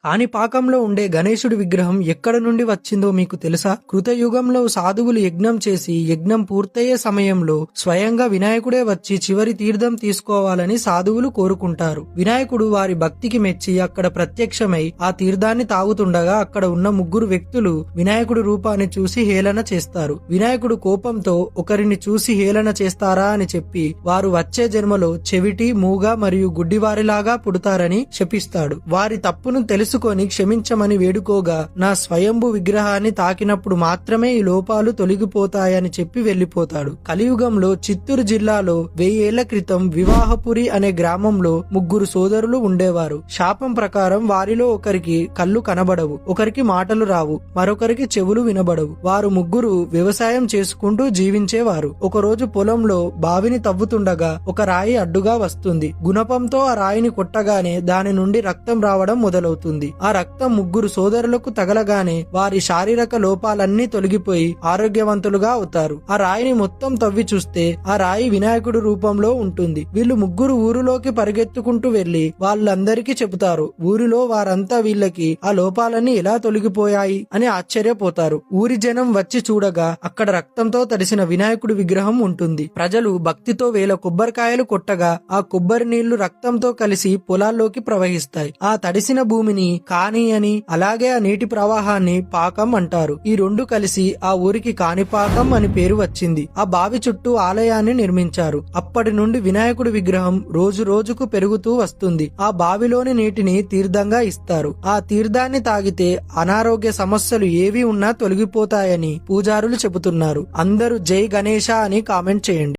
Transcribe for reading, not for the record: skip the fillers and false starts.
కాణిపాకంలో ఉండే గణేశుడి విగ్రహం ఎక్కడ నుండి వచ్చిందో మీకు తెలుసా? కృతయుగంలో సాధువులు యజ్ఞం చేసి యజ్ఞం పూర్తయ్యే సమయంలో స్వయంగా వినాయకుడే వచ్చి చివరి తీర్థం తీసుకోవాలని సాధువులు కోరుకుంటారు. వినాయకుడు వారి భక్తికి మెచ్చి అక్కడ ప్రత్యక్షమై ఆ తీర్థాన్ని తాగుతుండగా అక్కడ ఉన్న ముగ్గురు వ్యక్తులు వినాయకుడి రూపాన్ని చూసి హేళన చేస్తారు. వినాయకుడు కోపంతో ఒకరిని చూసి హేళన చేస్తారా అని చెప్పి వారు వచ్చే జన్మలో చెవిటి, మూగ మరియు గుడ్డివారిలాగా పుడతారని శపిస్తాడు. వారి తప్పును తెలుసుకొని క్షమించమని వేడుకోగా నా స్వయంభు విగ్రహాన్ని తాకినప్పుడు మాత్రమే ఈ లోపాలు తొలగిపోతాయని చెప్పి వెళ్లిపోతాడు. కలియుగంలో చిత్తూరు జిల్లాలో 1000 ఏళ్ల క్రితం వివాహపురి అనే గ్రామంలో ముగ్గురు సోదరులు ఉండేవారు. శాపం ప్రకారం వారిలో ఒకరికి కళ్ళు కనబడవు, ఒకరికి మాటలు రావు, మరొకరికి చెవులు వినబడవు. వారు ముగ్గురు వ్యవసాయం చేసుకుంటూ జీవించేవారు. ఒకరోజు పొలంలో బావిని తవ్వుతుండగా ఒక రాయి అడ్డుగా వస్తుంది. గుణపంతో ఆ రాయిని కొట్టగానే దాని నుండి రక్తం రావడం మొదలవుతుంది. ఆ రక్తం ముగ్గురు సోదరులకు తగలగానే వారి శారీరక లోపాలన్నీ తొలగిపోయి ఆరోగ్యవంతులుగా అవుతారు. ఆ రాయిని మొత్తం తవ్వి చూస్తే ఆ రాయి వినాయకుడి రూపంలో ఉంటుంది. వీళ్ళు ముగ్గురు ఊరిలోకి పరిగెత్తుకుంటూ వెళ్లి వాళ్ళందరికీ చెబుతారు. ఊరిలో వారంతా వీళ్ళకి ఆ లోపాలన్నీ ఎలా తొలగిపోయాయి అని ఆశ్చర్యపోతారు. ఊరి జనం వచ్చి చూడగా అక్కడ రక్తంతో తడిసిన వినాయకుడి విగ్రహం ఉంటుంది. ప్రజలు భక్తితో 1000 కొబ్బరికాయలు కొట్టగా ఆ కొబ్బరి నీళ్లు రక్తంతో కలిసి పొలాల్లోకి ప్రవహిస్తాయి. ఆ తడిసిన భూమిని కాని అని, అలాగే ఆ నీటి ప్రవాహాన్ని పాకం అంటారు. ఈ రెండు కలిసి ఆ ఊరికి కాణిపాకం అని పేరు వచ్చింది. ఆ బావి చుట్టూ ఆలయాన్ని నిర్మించారు. అప్పటి నుండి వినాయకుడి విగ్రహం రోజు రోజుకు పెరుగుతూ వస్తుంది. ఆ బావిలోని నీటిని తీర్థంగా ఇస్తారు. ఆ తీర్థాన్ని తాగితే అనారోగ్య సమస్యలు ఏవి ఉన్నా తొలగిపోతాయని పూజారులు చెబుతున్నారు. అందరూ జై గణేశ అని కామెంట్ చేయండి.